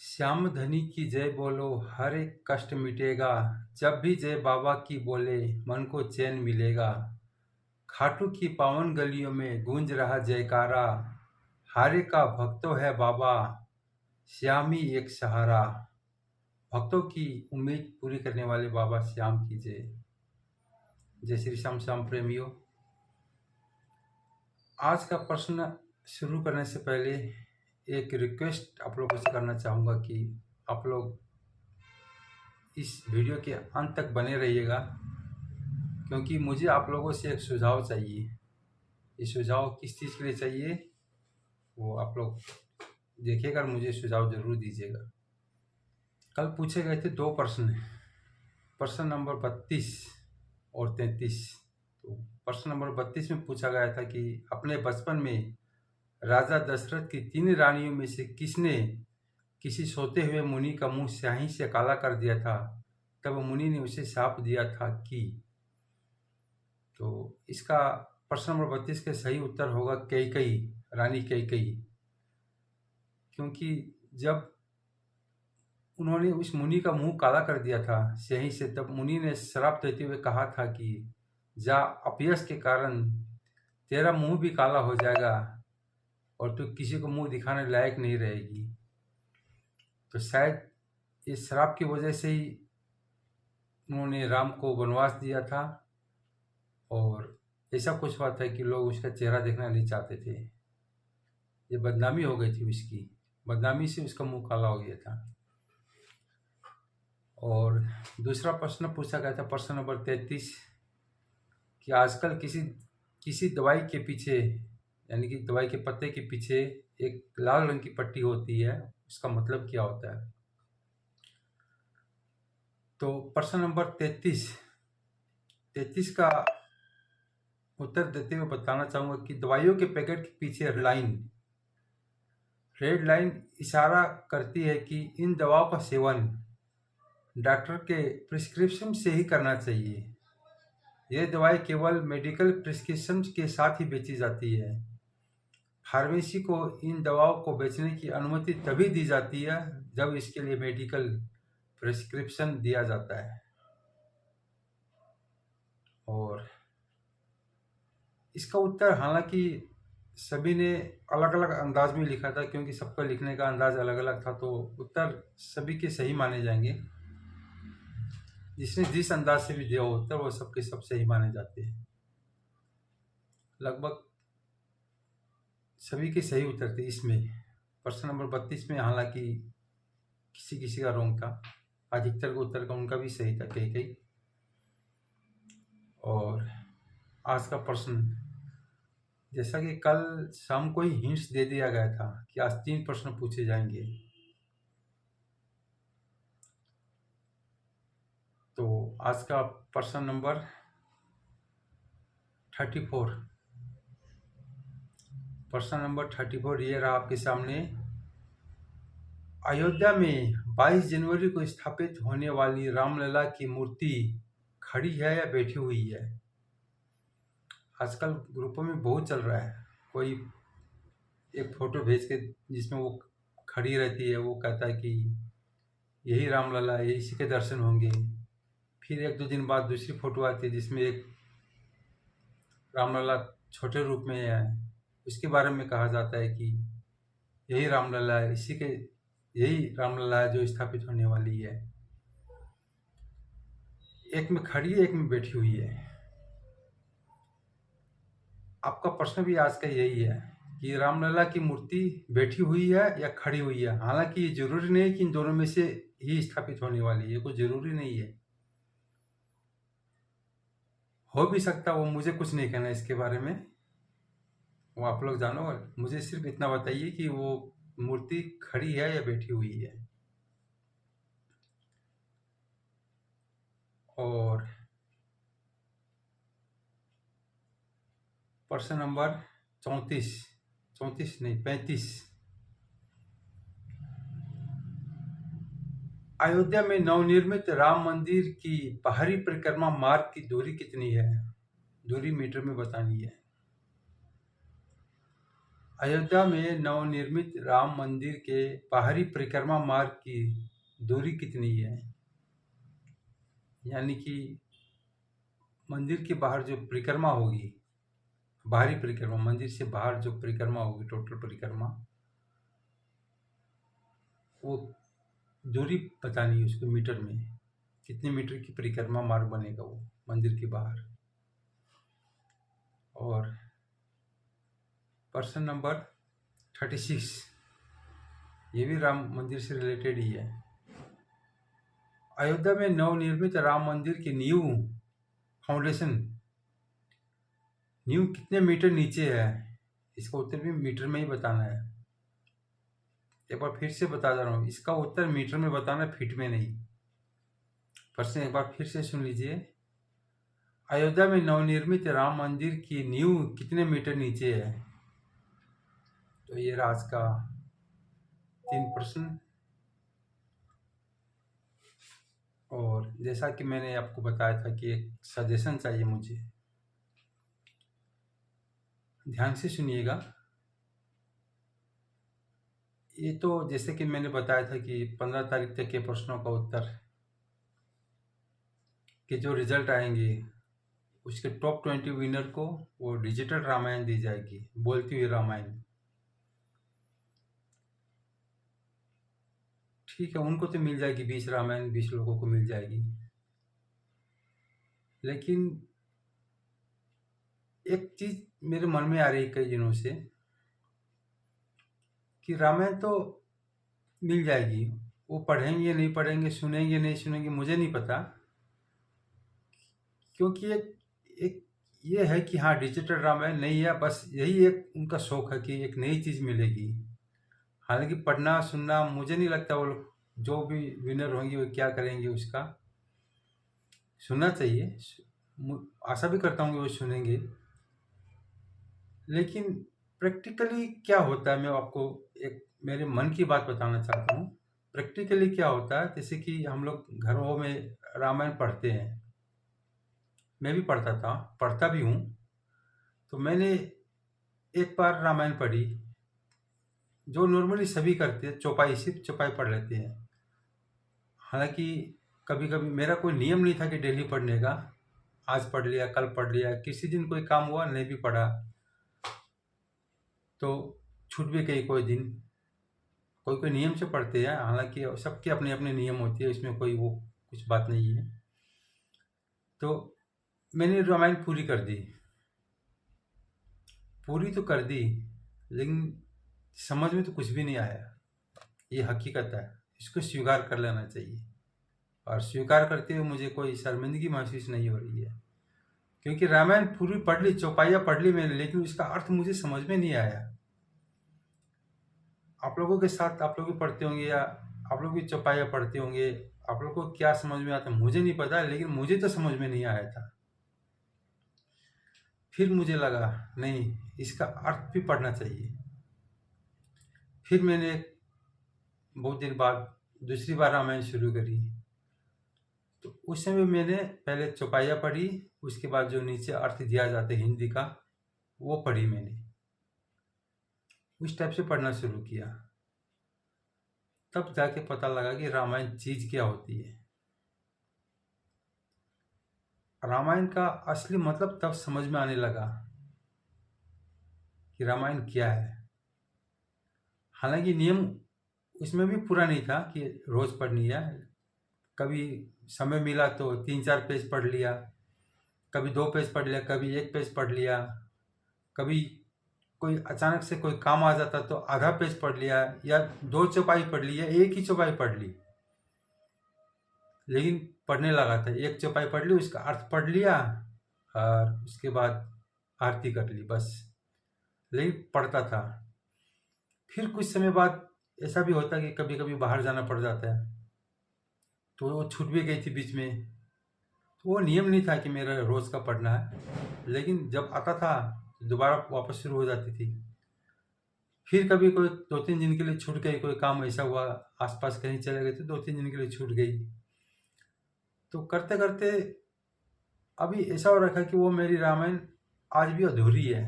श्याम धनी की जय बोलो हर एक कष्ट मिटेगा। जब भी जय बाबा की बोले मन को चैन मिलेगा। खाटू की पावन गलियों में गूंज रहा जयकारा। हारे का भक्तों है बाबा, श्याम ही एक सहारा। भक्तों की उम्मीद पूरी करने वाले बाबा श्याम की जय। जय श्री श्याम। श्याम प्रेमियों, आज का प्रश्न शुरू करने से पहले एक रिक्वेस्ट आप लोगों से करना चाहूँगा कि आप लोग इस वीडियो के अंत तक बने रहिएगा, क्योंकि मुझे आप लोगों से एक सुझाव चाहिए। ये सुझाव किस चीज़ के लिए चाहिए वो आप लोग देखिएगा और मुझे सुझाव ज़रूर दीजिएगा। कल पूछे गए थे 2 प्रश्न, प्रश्न नंबर 32 और 33। तो प्रश्न नंबर 32 में पूछा गया था कि अपने बचपन में राजा दशरथ की 3 रानियों में से किसने किसी सोते हुए मुनि का मुंह स्याही से काला कर दिया था। तब मुनि ने उसे शाप दिया था कि। तो इसका प्रश्न नंबर 32 के सही उत्तर होगा कैकेयी, रानी कैकेयी। क्योंकि जब उन्होंने उस मुनि का मुंह काला कर दिया था स्याही से, तब मुनि ने श्राप देते हुए कहा था कि जा, अपयश के कारण तेरा मुंह भी काला हो जाएगा और तू किसी को मुंह दिखाने लायक नहीं रहेगी। तो शायद इस श्राप की वजह से ही उन्होंने राम को वनवास दिया था, और ऐसा कुछ हुआ था कि लोग उसका चेहरा देखना नहीं चाहते थे। ये बदनामी हो गई थी, उसकी बदनामी से उसका मुंह काला हो गया था। और दूसरा प्रश्न पूछा गया था, प्रश्न नंबर 33, कि आजकल किसी दवाई के पीछे, यानी कि दवाई के पत्ते के पीछे एक लाल रंग की पट्टी होती है, उसका मतलब क्या होता है। तो प्रश्न नंबर 33 का उत्तर देते हुए बताना चाहूँगा कि दवाइयों के पैकेट के पीछे रेड लाइन इशारा करती है कि इन दवाओं का सेवन डॉक्टर के प्रिस्क्रिप्शन से ही करना चाहिए। यह दवाई केवल मेडिकल प्रिस्क्रिप्शन के साथ ही बेची जाती है। फार्मेसी को इन दवाओं को बेचने की अनुमति तभी दी जाती है जब इसके लिए मेडिकल प्रिस्क्रिप्शन दिया जाता है। और इसका उत्तर हालांकि सभी ने अलग अलग अंदाज में लिखा था, क्योंकि सबका लिखने का अंदाज अलग अलग था, तो उत्तर सभी के सही माने जाएंगे। जिसने जिस अंदाज से भी दिया उत्तर वो सबके सब सही माने जाते हैं। लगभग सभी के सही उत्तर थे इसमें। प्रश्न नंबर 32 में हालांकि किसी किसी का रॉन्ग था, अधिकतर का उत्तर का उनका भी सही था कई। और आज का प्रश्न, जैसा कि कल शाम को ही हिंट्स दे दिया गया था कि आज 3 प्रश्न पूछे जाएंगे, तो आज का प्रश्न नंबर 34, प्रश्न नंबर 34 ये रहा आपके सामने। अयोध्या में 22 जनवरी को स्थापित होने वाली रामलला की मूर्ति खड़ी है या बैठी हुई है। आजकल ग्रुपों में बहुत चल रहा है, कोई एक फोटो भेज के जिसमें वो खड़ी रहती है, वो कहता है कि यही रामलला है, इसी के दर्शन होंगे। फिर 1-2 दिन बाद दूसरी फोटो आती है जिसमें एक रामलला छोटे रूप में है, उसके बारे में कहा जाता है कि यही रामलला है, यही रामलला है जो स्थापित होने वाली है। एक में खड़ी है, एक में बैठी हुई है। आपका प्रश्न भी आज का यही है कि रामलला की मूर्ति बैठी हुई है या खड़ी हुई है। हालांकि ये जरूरी नहीं कि इन दोनों में से ही स्थापित होने वाली है, कोई जरूरी नहीं है, हो भी सकता, वो मुझे कुछ नहीं कहना इसके बारे में, वो आप लोग जानो। मुझे सिर्फ इतना बताइए कि वो मूर्ति खड़ी है या बैठी हुई है। और प्रश्न नंबर 35, अयोध्या में नवनिर्मित राम मंदिर की बाहरी परिक्रमा मार्ग की दूरी कितनी है। दूरी मीटर में बतानी है। अयोध्या में नवनिर्मित राम मंदिर के बाहरी परिक्रमा मार्ग की दूरी कितनी है? यानी कि मंदिर के बाहर जो परिक्रमा होगी, बाहरी परिक्रमा, मंदिर से बाहर जो परिक्रमा होगी, टोटल परिक्रमा, वो दूरी बतानी है उसको मीटर में, कितने मीटर की परिक्रमा मार्ग बनेगा वो मंदिर के बाहर। और प्रश्न नंबर 36, ये भी राम मंदिर से रिलेटेड ही है। अयोध्या में नवनिर्मित राम मंदिर की नींव, फाउंडेशन, नींव कितने मीटर नीचे है? इसका उत्तर भी मीटर में ही बताना है। एक बार फिर से बता दे रहा हूँ, इसका उत्तर मीटर में बताना है, फीट में नहीं। प्रश्न एक बार फिर से सुन लीजिए। अयोध्या में नवनिर्मित राम मंदिर की नींव कितने मीटर नीचे है? तो ये राज का 3 प्रश्न। और जैसा कि मैंने आपको बताया था कि एक सजेशन चाहिए मुझे, ध्यान से सुनिएगा। ये तो जैसे कि मैंने बताया था कि 15 तारीख तक के प्रश्नों का उत्तर के जो रिजल्ट आएंगे, उसके टॉप 20 विनर को वो डिजिटल रामायण दी जाएगी, बोलती हुई रामायण। ठीक है, उनको तो मिल जाएगी 20 रामायण, 20 लोगों को मिल जाएगी। लेकिन एक चीज मेरे मन में आ रही है कई दिनों से कि रामायण तो मिल जाएगी, वो पढ़ेंगे नहीं पढ़ेंगे, सुनेंगे नहीं सुनेंगे, मुझे नहीं पता। क्योंकि एक ये है कि हाँ, डिजिटल रामायण नहीं है, बस यही एक उनका शौक है कि एक नई चीज़ मिलेगी। हालांकि पढ़ना सुनना मुझे नहीं लगता वो लोग, जो भी विनर होंगे वो क्या करेंगे उसका, सुनना चाहिए, आशा भी करता हूँ कि वो सुनेंगे। लेकिन प्रैक्टिकली क्या होता है, मैं आपको एक मेरे मन की बात बताना चाहता हूँ। प्रैक्टिकली क्या होता है, जैसे कि हम लोग घरों में रामायण पढ़ते हैं, मैं भी पढ़ता था, पढ़ता भी हूँ। तो मैंने एक बार रामायण पढ़ी, जो नॉर्मली सभी करते हैं, चौपाई, सिर्फ चौपाई पढ़ लेते हैं। हालांकि कभी कभी मेरा कोई नियम नहीं था कि डेली पढ़ने का, आज पढ़ लिया, कल पढ़ लिया, किसी दिन कोई काम हुआ नहीं भी पढ़ा तो छूट भी गई कोई दिन। कोई कोई नियम से पढ़ते हैं, हालांकि सबके अपने अपने नियम होती है, इसमें कोई वो कुछ बात नहीं है। तो मैंने रामायण पूरी कर दी, पूरी तो कर दी, लेकिन समझ में तो कुछ भी नहीं आया। ये हकीकत है, इसको स्वीकार कर लेना चाहिए। और स्वीकार करते हुए मुझे कोई शर्मिंदगी महसूस नहीं हो रही है, क्योंकि रामायण पूरी पढ़ ली, चौपाइयाँ पढ़ ली मैंने, लेकिन उसका अर्थ मुझे समझ में नहीं आया। आप लोगों के साथ, आप लोग भी पढ़ते होंगे या आप लोग भी चौपाइयाँ पढ़ते होंगे, आप लोग को क्या समझ में आता मुझे नहीं पता, लेकिन मुझे तो समझ में नहीं आया था। फिर मुझे लगा नहीं, इसका अर्थ भी पढ़ना चाहिए। फिर मैंने बहुत दिन बाद दूसरी बार रामायण शुरू करी। तो उस समय मैंने पहले चौपाइयाँ पढ़ी, उसके बाद जो नीचे अर्थ दिया जाता है हिंदी का, वो पढ़ी मैंने। उस टाइप से पढ़ना शुरू किया, तब जाके पता लगा कि रामायण चीज क्या होती है। रामायण का असली मतलब तब समझ में आने लगा कि रामायण क्या है। हालांकि नियम उसमें भी पूरा नहीं था कि रोज पढ़नी है, कभी समय मिला तो 3-4 पेज पढ़ लिया, कभी 2 पेज पढ़ लिया, कभी 1 पेज पढ़ लिया, कभी कोई अचानक से कोई काम आ जाता तो आधा पेज पढ़ लिया, या 2 चौपाई पढ़ ली, या एक ही चौपाई पढ़ ली। लेकिन पढ़ने लगा था, एक चौपाई पढ़ ली, उसका अर्थ पढ़ लिया और उसके बाद आरती कर ली, बस। लेकिन पढ़ता था। फिर कुछ समय बाद ऐसा भी होता है कि कभी कभी बाहर जाना पड़ जाता है, तो वो छूट भी गई थी बीच में। तो वो नियम नहीं था कि मेरा रोज़ का पढ़ना है, लेकिन जब आता था दोबारा वापस शुरू हो जाती थी। फिर कभी कोई 2-3 दिन के लिए छूट गई, कोई काम ऐसा हुआ, आसपास कहीं चले गए तो 2-3 दिन के लिए छूट गई। तो करते करते अभी ऐसा हो रखा है कि वो मेरी रामायण आज भी अधूरी है,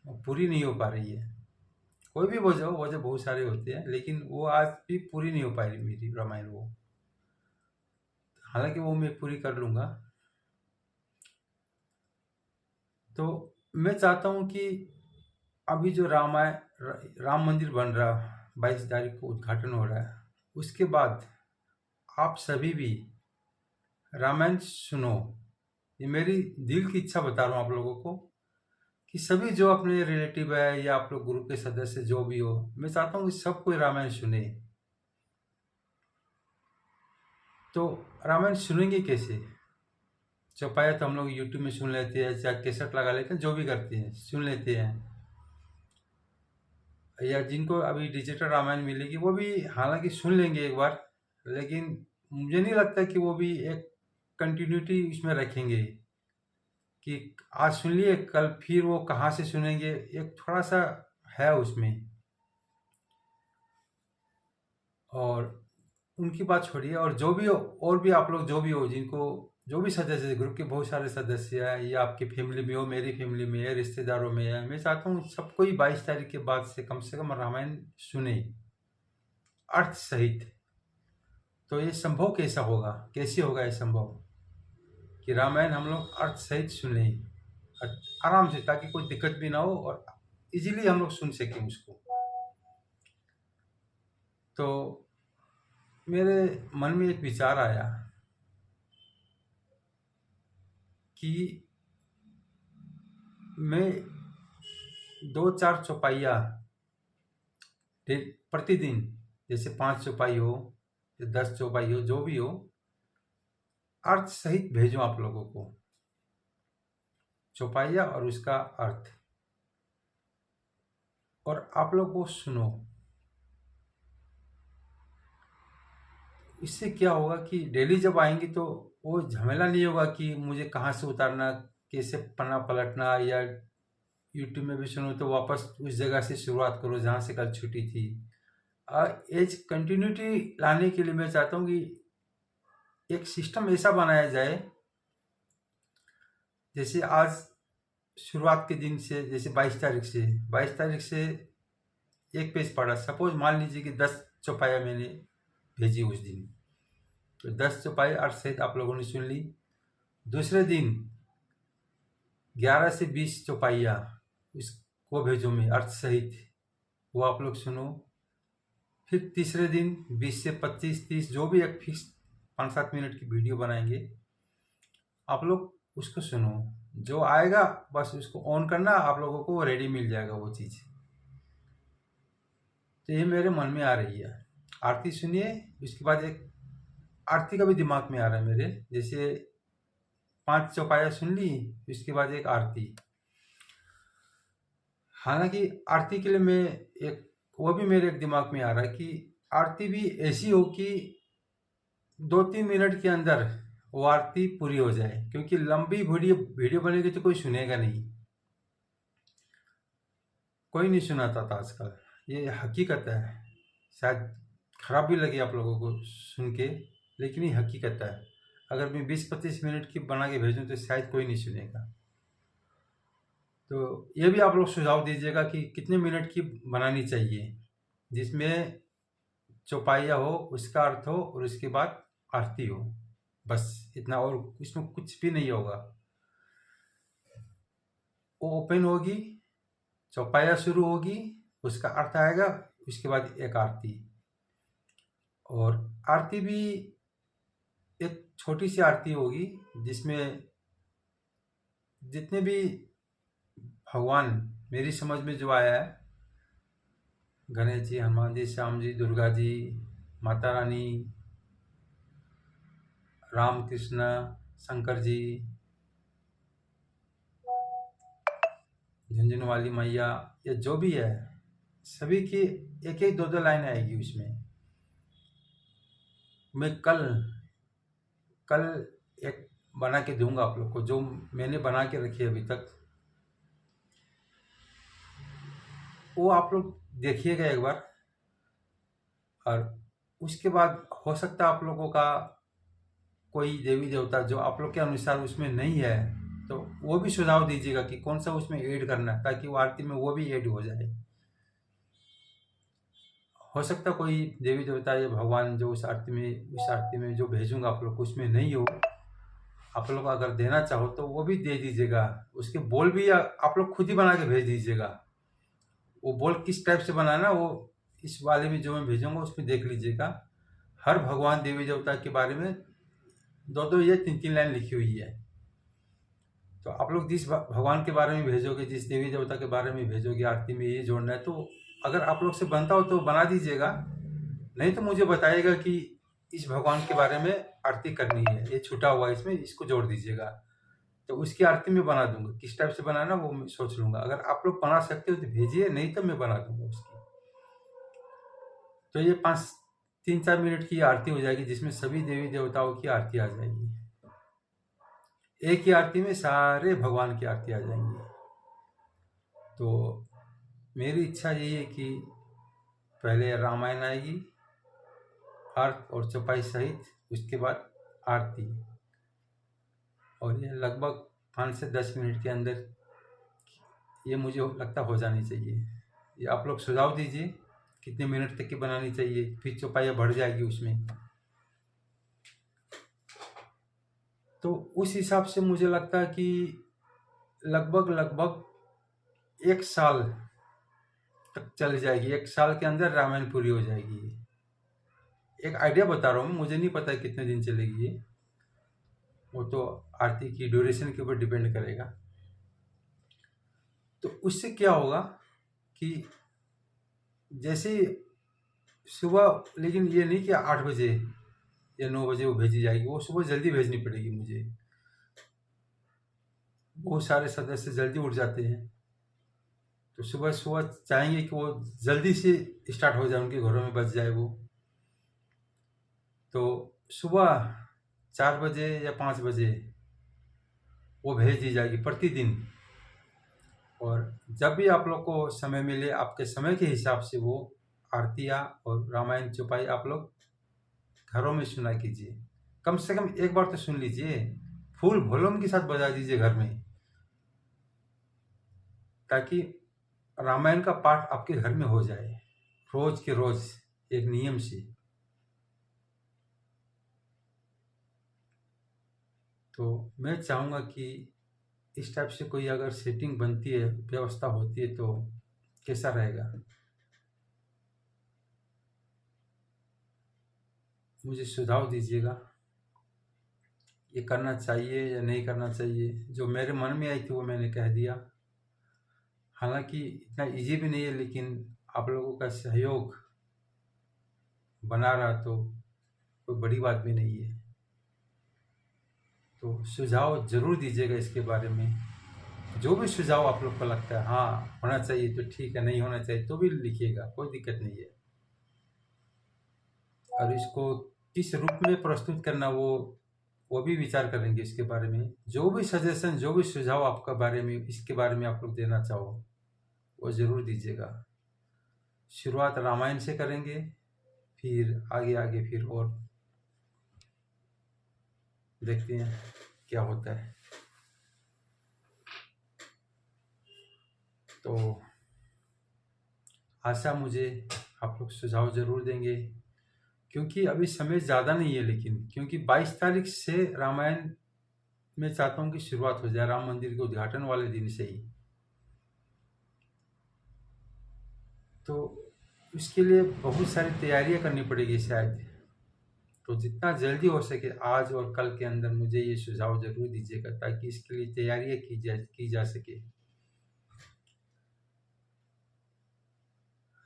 वो पूरी नहीं हो पा रही है। कोई भी वजह बहुत सारे होते हैं, लेकिन वो आज भी पूरी नहीं हो पाई मेरी रामायण वो। हालांकि वो मैं पूरी कर लूँगा। तो मैं चाहता हूँ कि अभी जो राम मंदिर बन रहा, 22 तारीख को उद्घाटन हो रहा है, उसके बाद आप सभी भी रामायण सुनो। ये मेरी दिल की इच्छा बता रहा हूँ आप लोगों को कि सभी जो अपने रिलेटिव है या आप लोग ग्रुप के सदस्य जो भी हो, मैं चाहता हूँ कि सब कोई रामायण सुने। तो रामायण सुनेंगे कैसे? चौपाया तो हम लोग यूट्यूब में सुन लेते हैं, चाहे कैसेट लगा लेते हैं, जो भी करते हैं सुन लेते हैं। या जिनको अभी डिजिटल रामायण मिलेगी वो भी हालांकि सुन लेंगे एक बार, लेकिन मुझे नहीं लगता कि वो भी एक कंटिन्यूटी उसमें रखेंगे कि आज सुन लिए कल फिर वो कहाँ से सुनेंगे। एक थोड़ा सा है उसमें। और उनकी बात छोड़िए, और जो भी हो, और भी आप लोग जो भी हो, जिनको जो भी सदस्य, ग्रुप के बहुत सारे सदस्य हैं, या आपकी फैमिली में हो, मेरी फैमिली में है, रिश्तेदारों में है, मैं चाहता हूँ सबको ही 22 तारीख के बाद से कम रामायण सुने अर्थ सहित। तो ये संभव कैसा होगा, कैसे होगा ये संभव कि रामायण हम लोग अर्थ सहित सुने आराम से, ताकि कोई दिक्कत भी ना हो और इजीली हम लोग सुन सकें उसको। तो मेरे मन में एक विचार आया कि मैं 2-4 चौपाइया प्रतिदिन, जैसे 5 चौपाई हो या 10 चौपाई हो, जो भी हो, अर्थ सहित भेजूं आप लोगों को, चौपाइया और उसका अर्थ, और आप लोग को सुनो। इससे क्या होगा कि डेली जब आएंगे तो वो झमेला नहीं होगा कि मुझे कहाँ से उतारना, कैसे पन्ना पलटना, या यूट्यूब में भी सुनो तो वापस उस जगह से शुरुआत करो जहाँ से कल छुट्टी थी। एज कंटिन्यूटी लाने के लिए मैं चाहता हूँ कि एक सिस्टम ऐसा बनाया जाए, जैसे आज शुरुआत के दिन से, जैसे 22 तारीख से एक पेज पढ़ा, सपोज मान लीजिए कि 10 चौपाया मैंने भेजी उस दिन, तो 10 चौपाई अर्थ सहित आप लोगों ने सुन ली। दूसरे दिन 11 से 20 चौपाइया उसको भेजो मैं अर्थ सहित, वो आप लोग सुनो। फिर तीसरे दिन 20 से 25, 30, जो भी एक फिक्स 5-7 मिनट की वीडियो बनाएंगे, आप लोग उसको सुनो। जो आएगा बस उसको ऑन करना, आप लोगों को रेडी मिल जाएगा वो चीज़। तो ये मेरे मन में आ रही है। आरती सुनिए, उसके बाद एक आरती का भी दिमाग में आ रहा है मेरे, जैसे 5 चौपाया सुन ली, उसके बाद एक आरती। हालांकि आरती के लिए मैं एक, वो भी मेरे एक दिमाग में आ रहा है कि आरती भी ऐसी हो कि 2-3 मिनट के अंदर वो आरती पूरी हो जाए, क्योंकि लंबी वीडियो बनेगी तो कोई सुनेगा नहीं, कोई नहीं सुनाता था आजकल, ये हकीकत है। शायद खराब भी लगे आप लोगों को सुन के, लेकिन ये हकीकत है। अगर मैं 20-25 मिनट की बना के भेजूँ तो शायद कोई नहीं सुनेगा। तो ये भी आप लोग सुझाव दीजिएगा कि कितने मिनट की बनानी चाहिए, जिसमें चौपाइया हो, उसका अर्थ हो, और उसके बाद आरती हो, बस इतना, और इसमें कुछ भी नहीं होगा। वो ओपन होगी, चौपाइया शुरू होगी, उसका अर्थ आएगा, उसके बाद एक आरती। और आरती भी एक छोटी सी आरती होगी, जिसमें जितने भी भगवान मेरी समझ में जो आया है, गणेश जी, हनुमान जी, श्याम जी, दुर्गा जी, माता रानी, राम कृष्ण, शंकर जी, झुंझुनू वाली मैया, ये जो भी है, सभी की एक एक 2-2 लाइन आएगी उसमें। मैं कल एक बना के दूंगा आप लोग को, जो मैंने बना के रखी है अभी तक, वो आप लोग देखिएगा एक बार। और उसके बाद हो सकता है आप लोगों का कोई देवी देवता जो आप लोग के अनुसार उसमें नहीं है, तो वो भी सुझाव दीजिएगा कि कौन सा उसमें ऐड करना है, ताकि वो आरती में वो भी ऐड हो जाए। हो सकता है कोई देवी देवता या भगवान जो उस आरती में जो भेजूंगा आप लोग को उसमें नहीं हो। आप लोग अगर देना चाहो तो वो भी दे दीजिएगा। उसके बोल भी आप लोग खुद ही बना के भेज दीजिएगा। वो बोल किस टाइप से बनाना वो इस वाले में जो मैं भेजूंगा उसमें देख लीजिएगा। हर भगवान देवी देवता के बारे में 2-2 या 3-3 लाइन लिखी हुई है। तो आप लोग जिस भगवान के बारे में भेजोगे, जिस देवी देवता के बारे में भेजोगे आरती में ये जोड़ना है, तो अगर आप लोग से बनता हो तो बना दीजिएगा, नहीं तो मुझे बताइएगा कि इस भगवान के बारे में आरती करनी है, ये छूटा हुआ है इसमें, इसको जोड़ दीजिएगा। तो उसकी आरती में बना दूंगा। किस टाइप से बनाना वो मैं सोच लूंगा। अगर आप लोग बना सकते हो तो भेजिए, नहीं तो मैं बना दूंगा उसकी। तो ये 3-4 मिनट की आरती हो जाएगी जिसमें सभी देवी देवताओं की आरती आ जाएगी। एक ही आरती में सारे भगवान की आरती आ जाएंगी। तो मेरी इच्छा यही है कि पहले रामायण आएगी अर्थ और चौपाई सहित, उसके बाद आरती, और ये लगभग 5 से 10 मिनट के अंदर ये मुझे लगता हो जानी चाहिए। ये आप लोग सुझाव दीजिए कितने मिनट तक की बनानी चाहिए, फिर चौपाइयाँ बढ़ जाएगी उसमें। तो उस हिसाब से मुझे लगता है कि लगभग 1 साल तक चल जाएगी। 1 साल के अंदर रामायण पूरी हो जाएगी। एक आइडिया बता रहा हूँ मैं, मुझे नहीं पता कितने दिन चलेगी ये, वो तो आरती की ड्यूरेशन के ऊपर डिपेंड करेगा। तो उससे क्या होगा कि जैसे सुबह, लेकिन ये नहीं कि 8 बजे या 9 बजे वो भेजी जाएगी, वो सुबह जल्दी भेजनी पड़ेगी मुझे। बहुत सारे सदस्य जल्दी उठ जाते हैं, तो सुबह सुबह चाहेंगे कि वो जल्दी से स्टार्ट हो जाए, उनके घरों में बच जाए वो। तो सुबह 4 बजे या 5 बजे वो भेज दी जाएगी प्रतिदिन। और जब भी आप लोग को समय मिले, आपके समय के हिसाब से वो आरतियाँ और रामायण चौपाई आप लोग घरों में सुना कीजिए। कम से कम एक बार तो सुन लीजिए, फुल वॉल्यूम के साथ बजा दीजिए घर में, ताकि रामायण का पाठ आपके घर में हो जाए रोज के रोज एक नियम से। तो मैं चाहूँगा कि इस टाइप से कोई अगर सेटिंग बनती है, व्यवस्था होती है, तो कैसा रहेगा, मुझे सुझाव दीजिएगा। ये करना चाहिए या नहीं करना चाहिए। जो मेरे मन में आई थी वो मैंने कह दिया। हालांकि इतना इजी भी नहीं है, लेकिन आप लोगों का सहयोग बना रहा तो कोई बड़ी बात भी नहीं है। तो सुझाव ज़रूर दीजिएगा इसके बारे में। जो भी सुझाव आप लोग को लगता है हाँ होना चाहिए तो ठीक है, नहीं होना चाहिए तो भी लिखिएगा, कोई दिक्कत नहीं है। और इसको किस रूप में प्रस्तुत करना वो भी विचार करेंगे इसके बारे में। जो भी सजेशन, जो भी सुझाव आपका बारे में, इसके बारे में आप लोग देना चाहो वो ज़रूर दीजिएगा। शुरुआत रामायण से करेंगे, फिर आगे आगे फिर और देखते हैं क्या होता है। तो आशा मुझे आप लोग सुझाव ज़रूर देंगे, क्योंकि अभी समय ज़्यादा नहीं है, लेकिन क्योंकि 22 तारीख से रामायण मैं चाहता हूँ कि शुरुआत हो जाए, राम मंदिर के उद्घाटन वाले दिन से ही। तो उसके लिए बहुत सारी तैयारियां करनी पड़ेगी शायद। तो जितना जल्दी हो सके आज और कल के अंदर मुझे ये सुझाव ज़रूर दीजिएगा, ताकि इसके लिए तैयारियां की जा सके।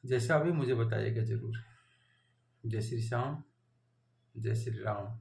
जैसा अभी मुझे बताइएगा ज़रूर। जय श्री श्याम, जय श्री राम।